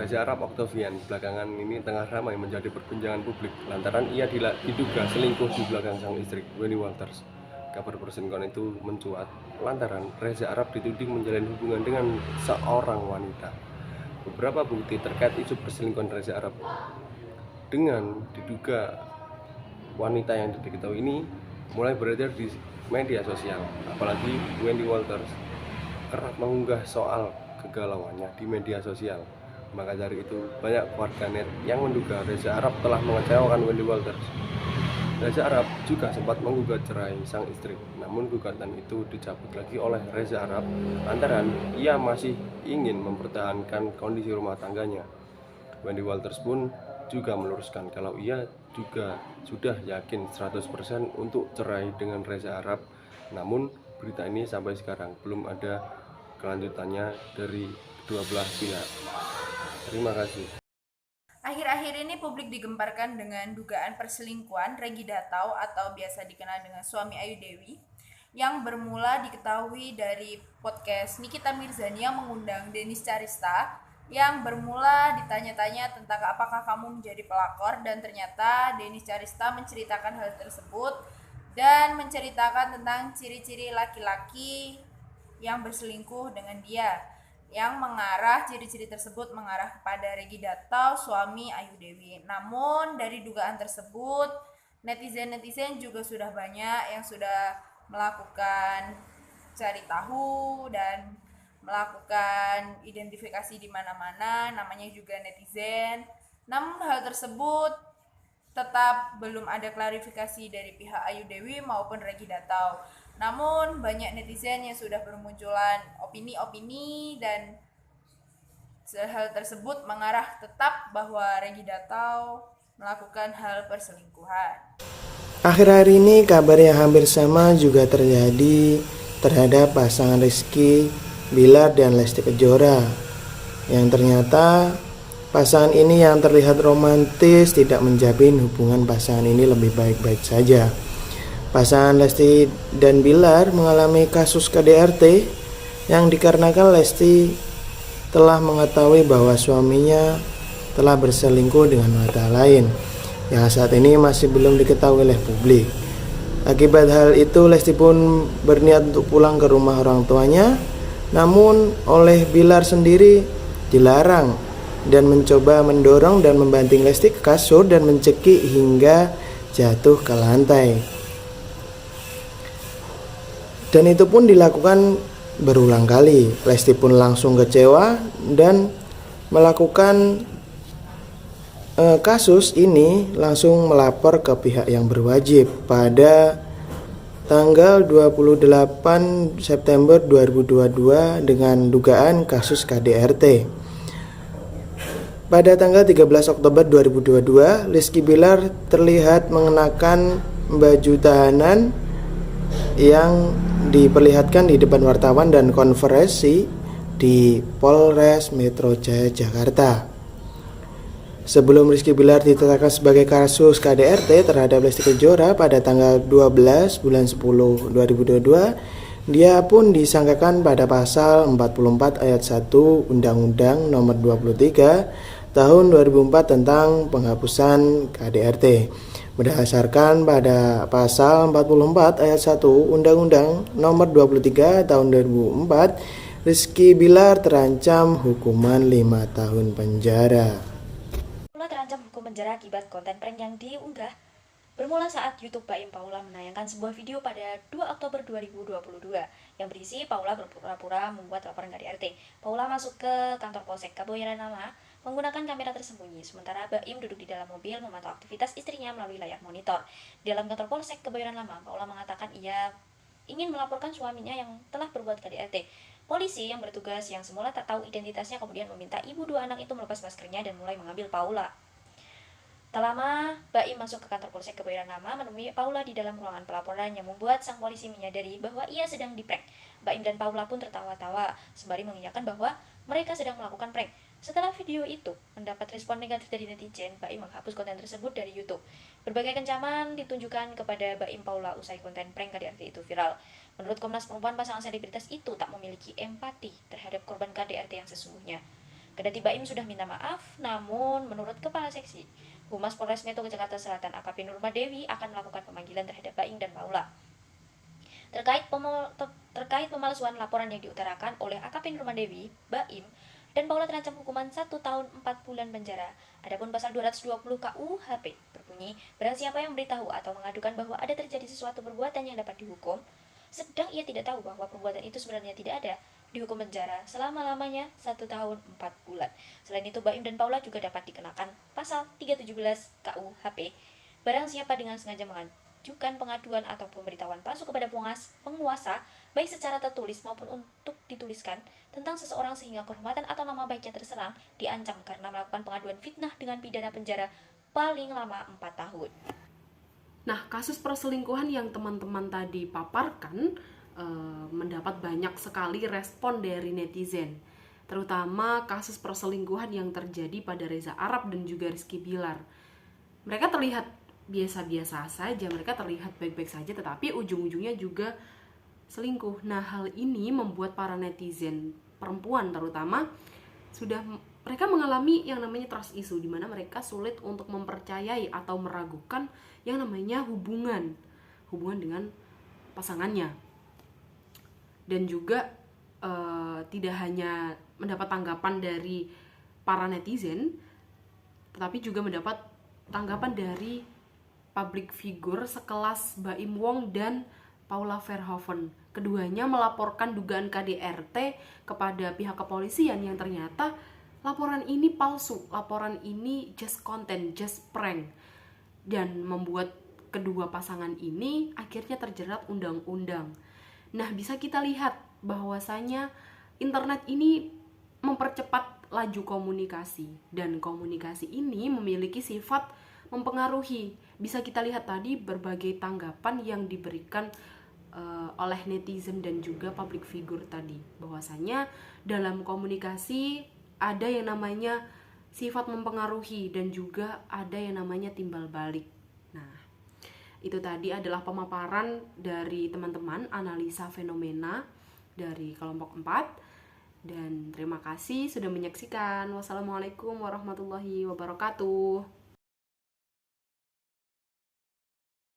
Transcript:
Reza Arab Octavian belakangan ini tengah ramai menjadi perbincangan publik lantaran ia diduga selingkuh di belakang sang istri, Wendy Walters. Kabar perselingkuhan itu mencuat lantaran Reza Arab dituding menjalin hubungan dengan seorang wanita. Beberapa bukti terkait isu perselingkuhan Reza Arab dengan diduga wanita yang diketahui ini mulai beredar di media sosial, apalagi Wendy Walters kerap mengunggah soal kegalauannya di media sosial. Maka dari itu banyak warganet yang menduga Reza Arab telah mengecewakan Wendy Walters. Reza Arab juga sempat menggugat cerai sang istri, namun gugatan itu dicabut lagi oleh Reza Arab lantaran ia masih ingin mempertahankan kondisi rumah tangganya. Wendy Walters pun juga meluruskan kalau ia juga sudah yakin 100% untuk cerai dengan Reza Arab. Namun berita ini sampai sekarang belum ada kelanjutannya dari kedua belah pihak. Terima kasih. Akhir-akhir ini publik digemparkan dengan dugaan perselingkuhan Regi Datau atau biasa dikenal dengan suami Ayu Dewi yang bermula diketahui dari podcast Nikita Mirzani yang mengundang Denis Carista yang bermula ditanya-tanya tentang apakah kamu menjadi pelakor, dan ternyata Denis Carista menceritakan hal tersebut dan menceritakan tentang ciri-ciri laki-laki yang berselingkuh dengan dia, yang mengarah ciri-ciri tersebut mengarah kepada Regi Datau, suami Ayu Dewi. Namun dari dugaan tersebut, netizen-netizen juga sudah banyak yang sudah melakukan cari tahu dan melakukan identifikasi di mana-mana, namanya juga netizen. Namun hal tersebut tetap belum ada klarifikasi dari pihak Ayu Dewi maupun Regi Datau. Namun banyak netizen yang sudah bermunculan opini-opini dan hal tersebut mengarah tetap bahwa Regi Datau melakukan hal perselingkuhan. Akhir-akhir ini kabar yang hampir sama juga terjadi terhadap pasangan Rizky Bilar dan Lesti Kejora, yang ternyata pasangan ini yang terlihat romantis tidak menjamin hubungan pasangan ini lebih baik-baik saja. Pasangan Lesti dan Bilar mengalami kasus KDRT yang dikarenakan Lesti telah mengetahui bahwa suaminya telah berselingkuh dengan wanita lain yang saat ini masih belum diketahui oleh publik. Akibat hal itu, Lesti pun berniat untuk pulang ke rumah orang tuanya, namun oleh Bilar sendiri dilarang dan mencoba mendorong dan membanting Lesti ke kasur dan mencekik hingga jatuh ke lantai. Dan itu pun dilakukan berulang kali. Lesti pun langsung kecewa dan melakukan kasus ini langsung melapor ke pihak yang berwajib pada tanggal 28 September 2022 dengan dugaan kasus KDRT. Pada tanggal 13 Oktober 2022, Rizky Bilar terlihat mengenakan baju tahanan yang diperlihatkan di depan wartawan dan konferensi di Polres Metro Jaya, Jakarta. Sebelum Rizky Bilar ditetapkan sebagai kasus KDRT terhadap Lesti Kejora pada tanggal 12 bulan 10 2022, dia pun disangkakan pada pasal 44 ayat 1 Undang-Undang Nomor 23 Tahun 2004 tentang penghapusan KDRT. Berdasarkan pada pasal 44 ayat 1 Undang-Undang Nomor 23 Tahun 2004, Rizky Bilar terancam hukuman 5 tahun penjara. Terancam hukum penjara akibat konten prank yang diunggah. Bermula saat YouTube Baim Paula menayangkan sebuah video pada 2 Oktober 2022 yang berisi Paula berpura-pura membuat laporan KDRT. Paula masuk ke kantor Polsek Kebayoran Lama menggunakan kamera tersembunyi, sementara Baim duduk di dalam mobil memantau aktivitas istrinya melalui layar monitor. Di dalam kantor Polsek Kebayoran Lama, Paula mengatakan ia ingin melaporkan suaminya yang telah berbuat KDRT. Polisi yang bertugas yang semula tak tahu identitasnya kemudian meminta ibu dua anak itu melepas maskernya dan mulai mengambil Paula. Tak lama, Baim masuk ke kantor Polsek Kebayoran Lama menemui Paula di dalam ruangan pelaporan yang membuat sang polisi menyadari bahwa ia sedang diprank. Baim dan Paula pun tertawa-tawa sembari mengiyakan bahwa mereka sedang melakukan prank. Setelah video itu mendapat respon negatif dari netizen, Baim menghapus konten tersebut dari YouTube. Berbagai kencaman ditunjukkan kepada Baim Paula usai konten prank KDRT itu viral. Menurut Komnas Perempuan, pasangan selebritas itu tak memiliki empati terhadap korban KDRT yang sesungguhnya. Kendati Baim sudah minta maaf, namun menurut Kepala Seksi Humas Polres Metro Jakarta Selatan AKP Nurmadewi akan melakukan pemanggilan terhadap Baim dan Paula. Terkait pemalsuan laporan yang diutarakan oleh AKP Nurmadewi, Baim dan Paula terancam hukuman 1 tahun 4 bulan penjara. Adapun pasal 220 KUHP berbunyi, barang siapa yang memberitahu atau mengadukan bahwa ada terjadi sesuatu perbuatan yang dapat dihukum, sedang ia tidak tahu bahwa perbuatan itu sebenarnya tidak ada, dihukum penjara selama-lamanya 1 tahun 4 bulan. Selain itu, Baim dan Paula juga dapat dikenakan pasal 317 KUHP, barang siapa dengan sengaja mengajukan pengaduan atau pemberitahuan palsu kepada penguasa, baik secara tertulis maupun untuk dituliskan, tentang seseorang sehingga kehormatan atau nama baiknya terserang, diancam karena melakukan pengaduan fitnah dengan pidana penjara paling lama 4 tahun. Nah, kasus perselingkuhan yang teman-teman tadi paparkan mendapat banyak sekali respon dari netizen, terutama kasus perselingkuhan yang terjadi pada Reza Arab dan juga Rizky Bilar. Mereka terlihat biasa-biasa saja, mereka terlihat baik-baik saja, tetapi ujung-ujungnya juga selingkuh. Nah, hal ini membuat para netizen perempuan terutama mereka mengalami yang namanya trust issue, di mana mereka sulit untuk mempercayai atau meragukan yang namanya hubungan dengan pasangannya. Dan juga tidak hanya mendapat tanggapan dari para netizen, tetapi juga mendapat tanggapan dari public figure sekelas Baim Wong dan Paula Verhoeven. Keduanya melaporkan dugaan KDRT kepada pihak kepolisian yang ternyata laporan ini palsu, laporan ini just content, just prank, dan membuat kedua pasangan ini akhirnya terjerat undang-undang. Nah, bisa kita lihat bahwasanya internet ini mempercepat laju komunikasi, dan komunikasi ini memiliki sifat mempengaruhi. Bisa kita lihat tadi berbagai tanggapan yang diberikan oleh netizen dan juga public figure tadi, bahwasanya dalam komunikasi ada yang namanya sifat mempengaruhi dan juga ada yang namanya timbal balik. Nah, itu tadi adalah pemaparan dari teman-teman analisa fenomena dari kelompok 4, dan terima kasih sudah menyaksikan. Wassalamualaikum warahmatullahi wabarakatuh.